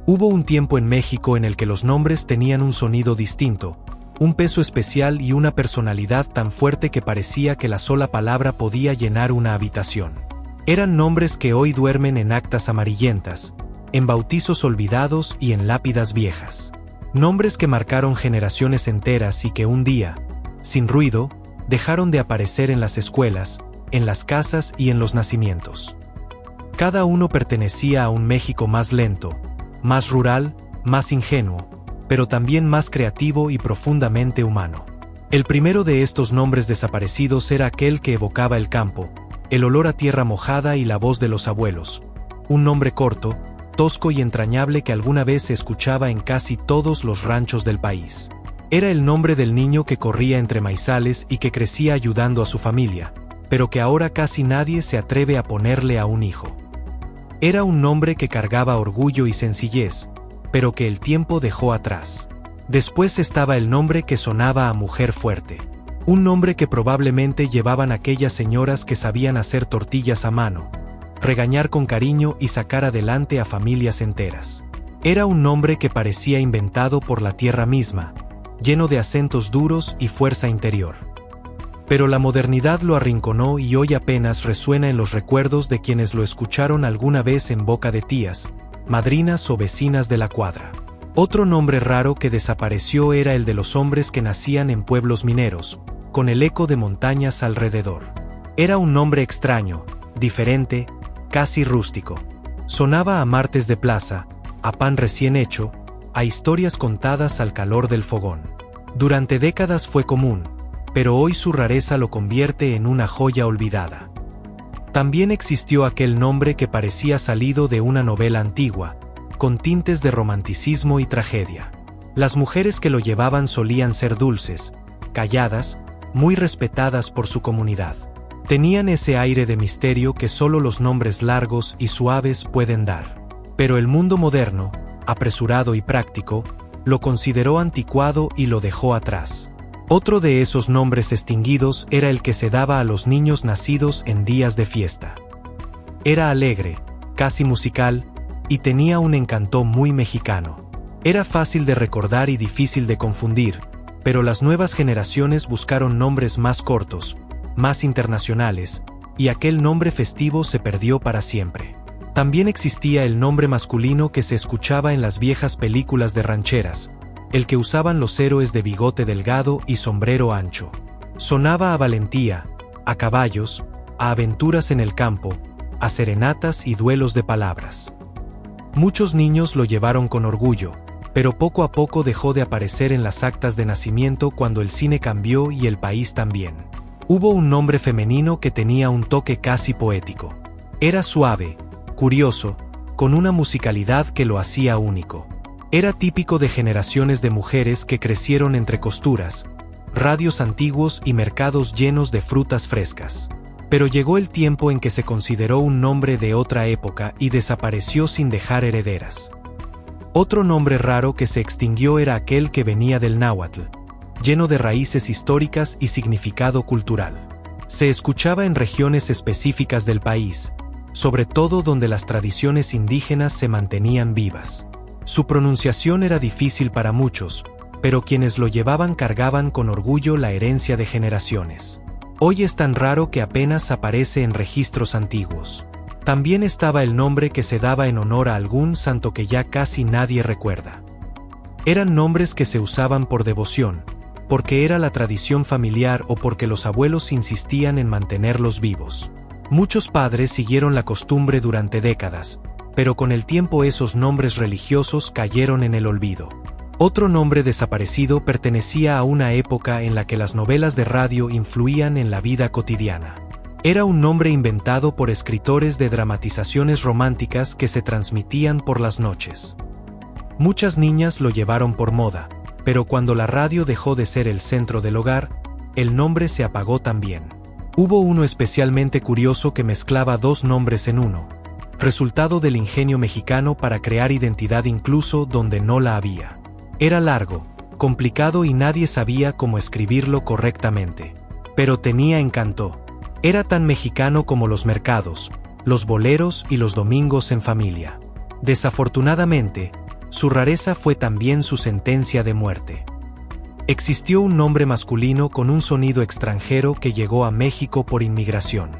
Hubo un tiempo en México en el que los nombres tenían un sonido distinto, un peso especial y una personalidad tan fuerte que parecía que la sola palabra podía llenar una habitación. Eran nombres que hoy duermen en actas amarillentas, en bautizos olvidados y en lápidas viejas. Nombres que marcaron generaciones enteras y que un día, sin ruido, dejaron de aparecer en las escuelas, en las casas y en los nacimientos. Cada uno pertenecía a un México más lento, más rural, más ingenuo, pero también más creativo y profundamente humano. El primero de estos nombres desaparecidos era aquel que evocaba el campo, el olor a tierra mojada y la voz de los abuelos. Un nombre corto, tosco y entrañable que alguna vez se escuchaba en casi todos los ranchos del país. Era el nombre del niño que corría entre maizales y que crecía ayudando a su familia, pero que ahora casi nadie se atreve a ponerle a un hijo. Era un nombre que cargaba orgullo y sencillez, pero que el tiempo dejó atrás. Después estaba el nombre que sonaba a mujer fuerte. Un nombre que probablemente llevaban aquellas señoras que sabían hacer tortillas a mano, regañar con cariño y sacar adelante a familias enteras. Era un nombre que parecía inventado por la tierra misma, lleno de acentos duros y fuerza interior. Pero la modernidad lo arrinconó y hoy apenas resuena en los recuerdos de quienes lo escucharon alguna vez en boca de tías, madrinas o vecinas de la cuadra. Otro nombre raro que desapareció era el de los hombres que nacían en pueblos mineros, con el eco de montañas alrededor. Era un nombre extraño, diferente, casi rústico. Sonaba a martes de plaza, a pan recién hecho, a historias contadas al calor del fogón. Durante décadas fue común, pero hoy su rareza lo convierte en una joya olvidada. También existió aquel nombre que parecía salido de una novela antigua, con tintes de romanticismo y tragedia. Las mujeres que lo llevaban solían ser dulces, calladas, muy respetadas por su comunidad. Tenían ese aire de misterio que solo los nombres largos y suaves pueden dar. Pero el mundo moderno, apresurado y práctico, lo consideró anticuado y lo dejó atrás. Otro de esos nombres extinguidos era el que se daba a los niños nacidos en días de fiesta. Era alegre, casi musical, y tenía un encanto muy mexicano. Era fácil de recordar y difícil de confundir, pero las nuevas generaciones buscaron nombres más cortos, más internacionales, y aquel nombre festivo se perdió para siempre. También existía el nombre masculino que se escuchaba en las viejas películas de rancheras, el que usaban los héroes de bigote delgado y sombrero ancho. Sonaba a valentía, a caballos, a aventuras en el campo, a serenatas y duelos de palabras. Muchos niños lo llevaron con orgullo, pero poco a poco dejó de aparecer en las actas de nacimiento cuando el cine cambió y el país también. Hubo un nombre femenino que tenía un toque casi poético. Era suave, curioso, con una musicalidad que lo hacía único. Era típico de generaciones de mujeres que crecieron entre costuras, radios antiguos y mercados llenos de frutas frescas. Pero llegó el tiempo en que se consideró un nombre de otra época y desapareció sin dejar herederas. Otro nombre raro que se extinguió era aquel que venía del náhuatl, lleno de raíces históricas y significado cultural. Se escuchaba en regiones específicas del país, sobre todo donde las tradiciones indígenas se mantenían vivas. Su pronunciación era difícil para muchos, pero quienes lo llevaban cargaban con orgullo la herencia de generaciones. Hoy es tan raro que apenas aparece en registros antiguos. También estaba el nombre que se daba en honor a algún santo que ya casi nadie recuerda. Eran nombres que se usaban por devoción, porque era la tradición familiar o porque los abuelos insistían en mantenerlos vivos. Muchos padres siguieron la costumbre durante décadas, pero con el tiempo esos nombres religiosos cayeron en el olvido. Otro nombre desaparecido pertenecía a una época en la que las novelas de radio influían en la vida cotidiana. Era un nombre inventado por escritores de dramatizaciones románticas que se transmitían por las noches. Muchas niñas lo llevaron por moda, pero cuando la radio dejó de ser el centro del hogar, el nombre se apagó también. Hubo uno especialmente curioso que mezclaba dos nombres en uno, resultado del ingenio mexicano para crear identidad incluso donde no la había. Era largo, complicado y nadie sabía cómo escribirlo correctamente. Pero tenía encanto. Era tan mexicano como los mercados, los boleros y los domingos en familia. Desafortunadamente, Su rareza fue también su sentencia de muerte. Existió un nombre masculino con un sonido extranjero que llegó a México por inmigración.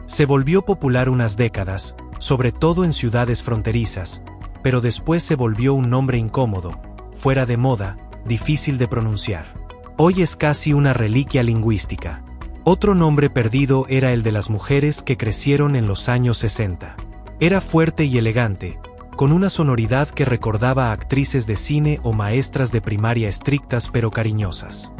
Se volvió popular unas décadas, sobre todo en ciudades fronterizas, pero después se volvió un nombre incómodo, fuera de moda, difícil de pronunciar. Hoy es casi una reliquia lingüística. Otro nombre perdido era el de las mujeres que crecieron en los años 60. Era fuerte y elegante, con una sonoridad que recordaba a actrices de cine o maestras de primaria estrictas pero cariñosas.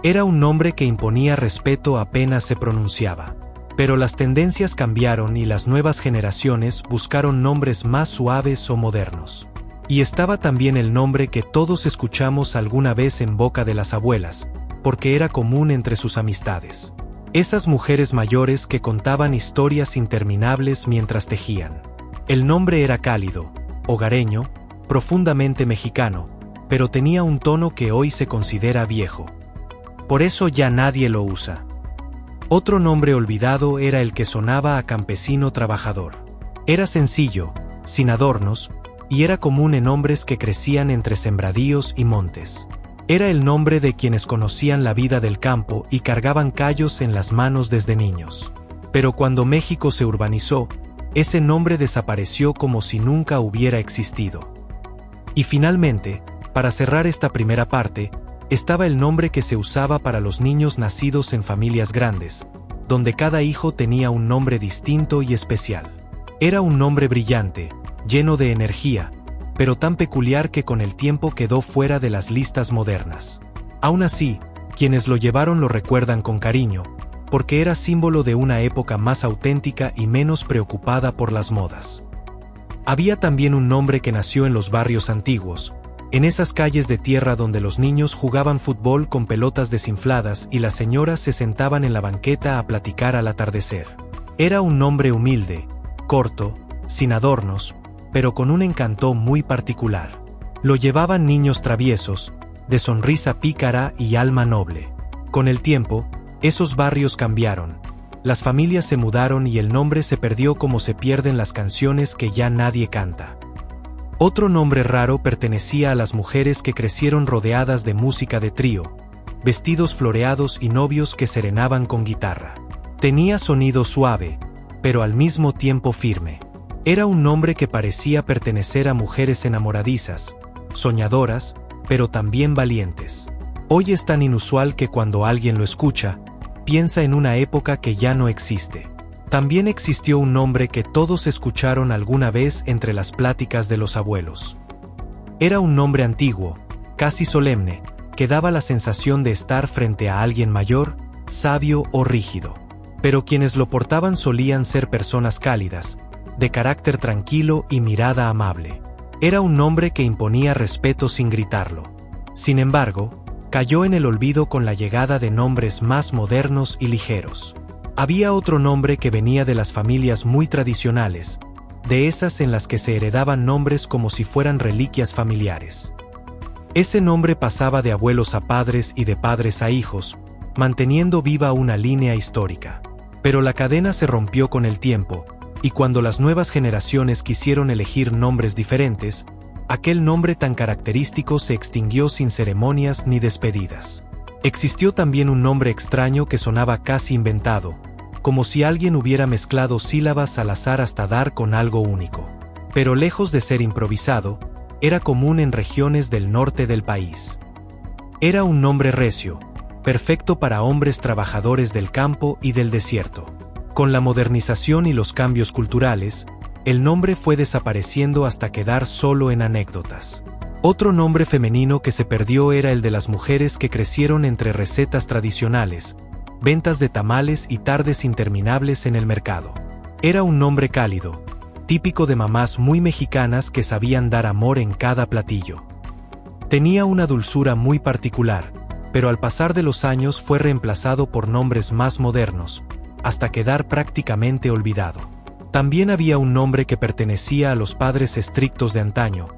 Era un nombre que imponía respeto apenas se pronunciaba. Pero las tendencias cambiaron y las nuevas generaciones buscaron nombres más suaves o modernos. Y estaba también el nombre que todos escuchamos alguna vez en boca de las abuelas, porque era común entre sus amistades. Esas mujeres mayores que contaban historias interminables mientras tejían. El nombre era cálido, hogareño, profundamente mexicano, pero tenía un tono que hoy se considera viejo. Por eso ya nadie lo usa. Otro nombre olvidado era el que sonaba a campesino trabajador. Era sencillo, sin adornos, y era común en hombres que crecían entre sembradíos y montes. Era el nombre de quienes conocían la vida del campo y cargaban callos en las manos desde niños. Pero cuando México se urbanizó, ese nombre desapareció como si nunca hubiera existido. Y finalmente, para cerrar esta primera parte, estaba el nombre que se usaba para los niños nacidos en familias grandes, donde cada hijo tenía un nombre distinto y especial. Era un nombre brillante, lleno de energía, pero tan peculiar que con el tiempo quedó fuera de las listas modernas. Aún así, quienes lo llevaron lo recuerdan con cariño, porque era símbolo de una época más auténtica y menos preocupada por las modas. Había también un nombre que nació en los barrios antiguos, en esas calles de tierra donde los niños jugaban fútbol con pelotas desinfladas y las señoras se sentaban en la banqueta a platicar al atardecer. Era un nombre humilde, corto, sin adornos, pero con un encanto muy particular. Lo llevaban niños traviesos, de sonrisa pícara y alma noble. Con el tiempo, esos barrios cambiaron, las familias se mudaron y el nombre se perdió como se pierden las canciones que ya nadie canta. Otro nombre raro pertenecía a las mujeres que crecieron rodeadas de música de trío, vestidos floreados y novios que serenaban con guitarra. Tenía sonido suave, pero al mismo tiempo firme. Era un nombre que parecía pertenecer a mujeres enamoradizas, soñadoras, pero también valientes. Hoy es tan inusual que cuando alguien lo escucha, piensa en una época que ya no existe. También existió un nombre que todos escucharon alguna vez entre las pláticas de los abuelos. Era un nombre antiguo, casi solemne, que daba la sensación de estar frente a alguien mayor, sabio o rígido. Pero quienes lo portaban solían ser personas cálidas, de carácter tranquilo y mirada amable. Era un nombre que imponía respeto sin gritarlo. Sin embargo, cayó en el olvido con la llegada de nombres más modernos y ligeros. Había otro nombre que venía de las familias muy tradicionales, de esas en las que se heredaban nombres como si fueran reliquias familiares. Ese nombre pasaba de abuelos a padres y de padres a hijos, manteniendo viva una línea histórica. Pero la cadena se rompió con el tiempo, y cuando las nuevas generaciones quisieron elegir nombres diferentes, aquel nombre tan característico se extinguió sin ceremonias ni despedidas. Existió también un nombre extraño que sonaba casi inventado, como si alguien hubiera mezclado sílabas al azar hasta dar con algo único. Pero lejos de ser improvisado, era común en regiones del norte del país. Era un nombre recio, perfecto para hombres trabajadores del campo y del desierto. Con la modernización y los cambios culturales, el nombre fue desapareciendo hasta quedar solo en anécdotas. Otro nombre femenino que se perdió era el de las mujeres que crecieron entre recetas tradicionales, ventas de tamales y tardes interminables en el mercado. Era un nombre cálido, típico de mamás muy mexicanas que sabían dar amor en cada platillo. Tenía una dulzura muy particular, pero al pasar de los años fue reemplazado por nombres más modernos, hasta quedar prácticamente olvidado. También había un nombre que pertenecía a los padres estrictos de antaño,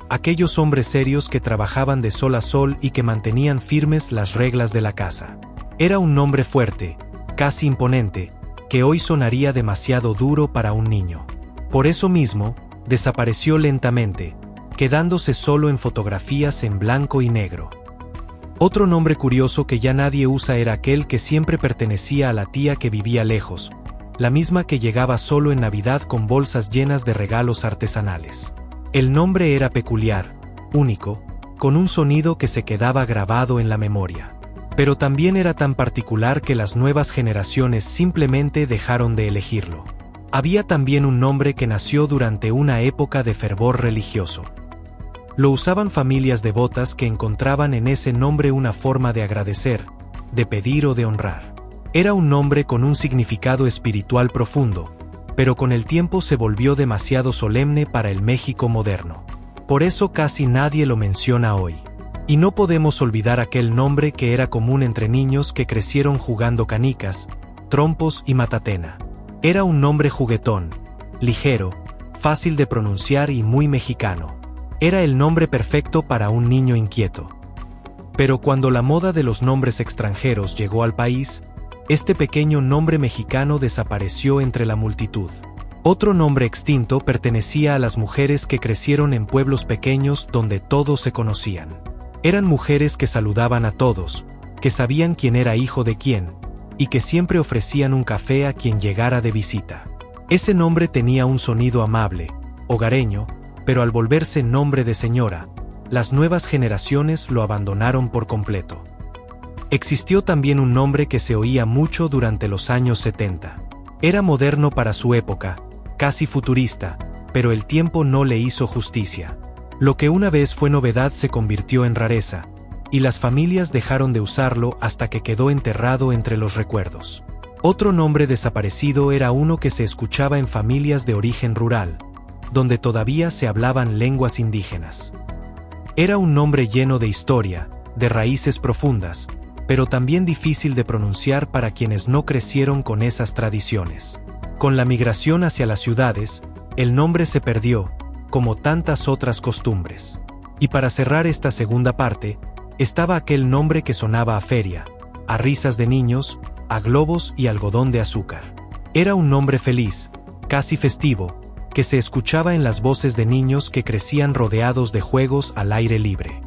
aquellos hombres serios que trabajaban de sol a sol y que mantenían firmes las reglas de la casa. Era un nombre fuerte, casi imponente, que hoy sonaría demasiado duro para un niño. Por eso mismo, desapareció lentamente, quedándose solo en fotografías en blanco y negro. Otro nombre curioso que ya nadie usa era aquel que siempre pertenecía a la tía que vivía lejos, la misma que llegaba solo en Navidad con bolsas llenas de regalos artesanales. El nombre era peculiar, único, con un sonido que se quedaba grabado en la memoria. Pero también era tan particular que las nuevas generaciones simplemente dejaron de elegirlo. Había también un nombre que nació durante una época de fervor religioso. Lo usaban familias devotas que encontraban en ese nombre una forma de agradecer, de pedir o de honrar. Era un nombre con un significado espiritual profundo, pero con el tiempo se volvió demasiado solemne para el México moderno. Por eso casi nadie lo menciona hoy. Y no podemos olvidar aquel nombre que era común entre niños que crecieron jugando canicas, trompos y matatena. Era un nombre juguetón, ligero, fácil de pronunciar y muy mexicano. Era el nombre perfecto para un niño inquieto. Pero cuando la moda de los nombres extranjeros llegó al país, este pequeño nombre mexicano desapareció entre la multitud. Otro nombre extinto pertenecía a las mujeres que crecieron en pueblos pequeños donde todos se conocían. Eran mujeres que saludaban a todos, que sabían quién era hijo de quién, y que siempre ofrecían un café a quien llegara de visita. Ese nombre tenía un sonido amable, hogareño, pero al volverse nombre de señora, las nuevas generaciones lo abandonaron por completo. Existió también un nombre que se oía mucho durante los años 70. Era moderno para su época, casi futurista, pero el tiempo no le hizo justicia. Lo que una vez fue novedad se convirtió en rareza, y las familias dejaron de usarlo hasta que quedó enterrado entre los recuerdos. Otro nombre desaparecido era uno que se escuchaba en familias de origen rural, donde todavía se hablaban lenguas indígenas. Era un nombre lleno de historia, de raíces profundas, pero también difícil de pronunciar para quienes no crecieron con esas tradiciones. Con la migración hacia las ciudades, el nombre se perdió, como tantas otras costumbres. Y para cerrar esta segunda parte, estaba aquel nombre que sonaba a feria, a risas de niños, a globos y algodón de azúcar. Era un nombre feliz, casi festivo, que se escuchaba en las voces de niños que crecían rodeados de juegos al aire libre.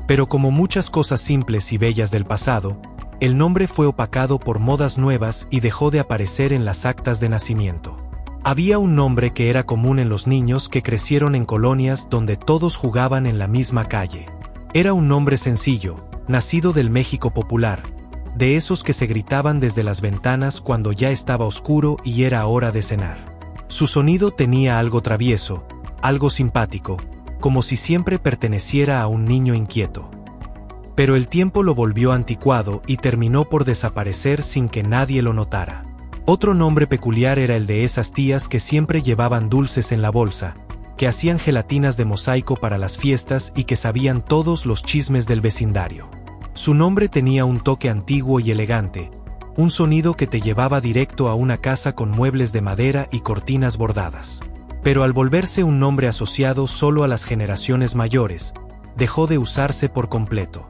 Pero como muchas cosas simples y bellas del pasado, el nombre fue opacado por modas nuevas y dejó de aparecer en las actas de nacimiento. Había un nombre que era común en los niños que crecieron en colonias donde todos jugaban en la misma calle. Era un nombre sencillo, nacido del México popular, de esos que se gritaban desde las ventanas cuando ya estaba oscuro y era hora de cenar. Su sonido tenía algo travieso, algo simpático, como si siempre perteneciera a un niño inquieto. Pero el tiempo lo volvió anticuado y terminó por desaparecer sin que nadie lo notara. Otro nombre peculiar era el de esas tías que siempre llevaban dulces en la bolsa, que hacían gelatinas de mosaico para las fiestas y que sabían todos los chismes del vecindario. Su nombre tenía un toque antiguo y elegante, un sonido que te llevaba directo a una casa con muebles de madera y cortinas bordadas. Pero al volverse un nombre asociado solo a las generaciones mayores, dejó de usarse por completo.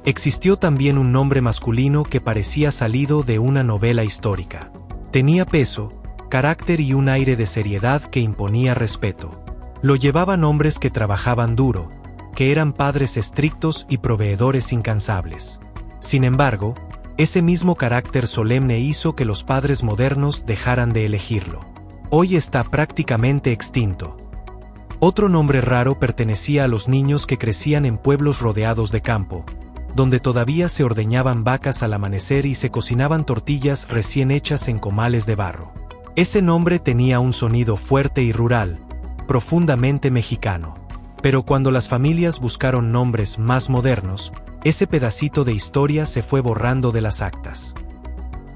Existió también un nombre masculino que parecía salido de una novela histórica. Tenía peso, carácter y un aire de seriedad que imponía respeto. Lo llevaban hombres que trabajaban duro, que eran padres estrictos y proveedores incansables. Sin embargo, ese mismo carácter solemne hizo que los padres modernos dejaran de elegirlo. Hoy está prácticamente extinto. Otro nombre raro pertenecía a los niños que crecían en pueblos rodeados de campo, donde todavía se ordeñaban vacas al amanecer y se cocinaban tortillas recién hechas en comales de barro. Ese nombre tenía un sonido fuerte y rural, profundamente mexicano. Pero cuando las familias buscaron nombres más modernos, ese pedacito de historia se fue borrando de las actas.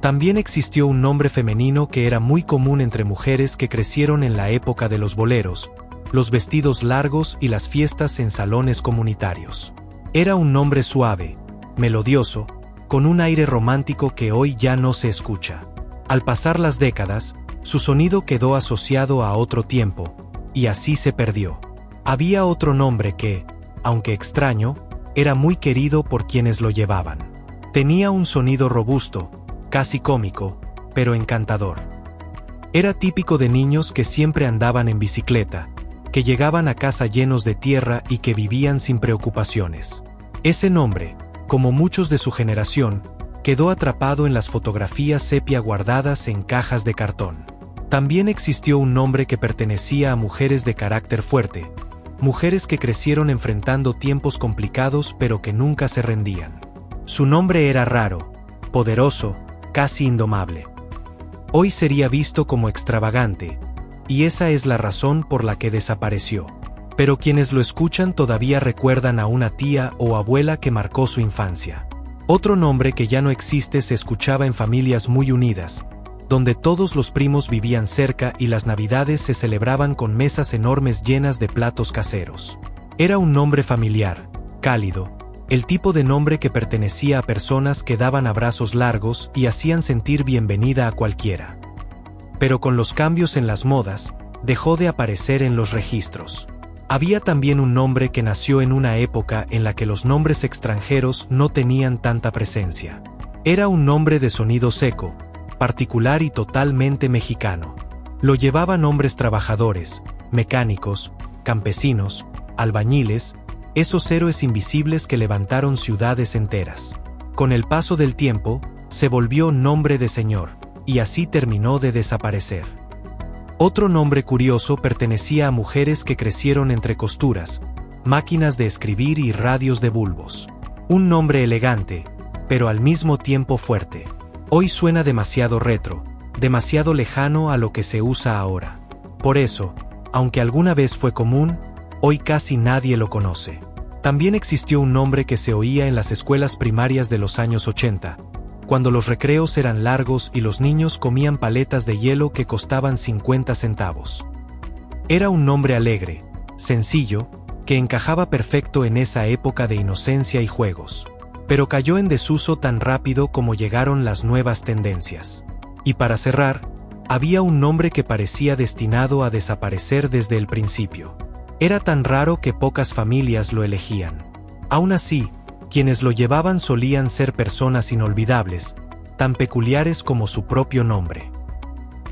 También existió un nombre femenino que era muy común entre mujeres que crecieron en la época de los boleros, los vestidos largos y las fiestas en salones comunitarios. Era un nombre suave, melodioso, con un aire romántico que hoy ya no se escucha. Al pasar las décadas, su sonido quedó asociado a otro tiempo, y así se perdió. Había otro nombre que, aunque extraño, era muy querido por quienes lo llevaban. Tenía un sonido robusto, casi cómico, pero encantador. Era típico de niños que siempre andaban en bicicleta, que llegaban a casa llenos de tierra y que vivían sin preocupaciones. Ese nombre, como muchos de su generación, quedó atrapado en las fotografías sepia guardadas en cajas de cartón. También existió un nombre que pertenecía a mujeres de carácter fuerte, mujeres que crecieron enfrentando tiempos complicados pero que nunca se rendían. Su nombre era raro, poderoso, casi indomable. Hoy sería visto como extravagante, y esa es la razón por la que desapareció. Pero quienes lo escuchan todavía recuerdan a una tía o abuela que marcó su infancia. Otro nombre que ya no existe se escuchaba en familias muy unidas, donde todos los primos vivían cerca y las navidades se celebraban con mesas enormes llenas de platos caseros. Era un nombre familiar, cálido, el tipo de nombre que pertenecía a personas que daban abrazos largos y hacían sentir bienvenida a cualquiera. Pero con los cambios en las modas, dejó de aparecer en los registros. Había también un nombre que nació en una época en la que los nombres extranjeros no tenían tanta presencia. Era un nombre de sonido seco, particular y totalmente mexicano. Lo llevaban hombres trabajadores, mecánicos, campesinos, albañiles, esos héroes invisibles que levantaron ciudades enteras. Con el paso del tiempo, se volvió nombre de señor, y así terminó de desaparecer. Otro nombre curioso pertenecía a mujeres que crecieron entre costuras, máquinas de escribir y radios de bulbos. Un nombre elegante, pero al mismo tiempo fuerte. Hoy suena demasiado retro, demasiado lejano a lo que se usa ahora. Por eso, aunque alguna vez fue común, hoy casi nadie lo conoce. También existió un nombre que se oía en las escuelas primarias de los años 80, cuando los recreos eran largos y los niños comían paletas de hielo que costaban 50 centavos. Era un nombre alegre, sencillo, que encajaba perfecto en esa época de inocencia y juegos. Pero cayó en desuso tan rápido como llegaron las nuevas tendencias. Y para cerrar, había un nombre que parecía destinado a desaparecer desde el principio. Era tan raro que pocas familias lo elegían. Aún así, quienes lo llevaban solían ser personas inolvidables, tan peculiares como su propio nombre.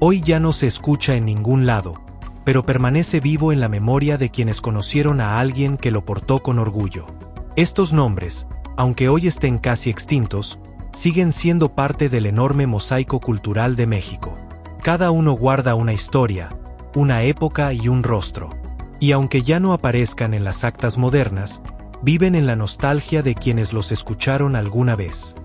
Hoy ya no se escucha en ningún lado, pero permanece vivo en la memoria de quienes conocieron a alguien que lo portó con orgullo. Estos nombres, aunque hoy estén casi extintos, siguen siendo parte del enorme mosaico cultural de México. Cada uno guarda una historia, una época y un rostro. Y aunque ya no aparezcan en las actas modernas, viven en la nostalgia de quienes los escucharon alguna vez.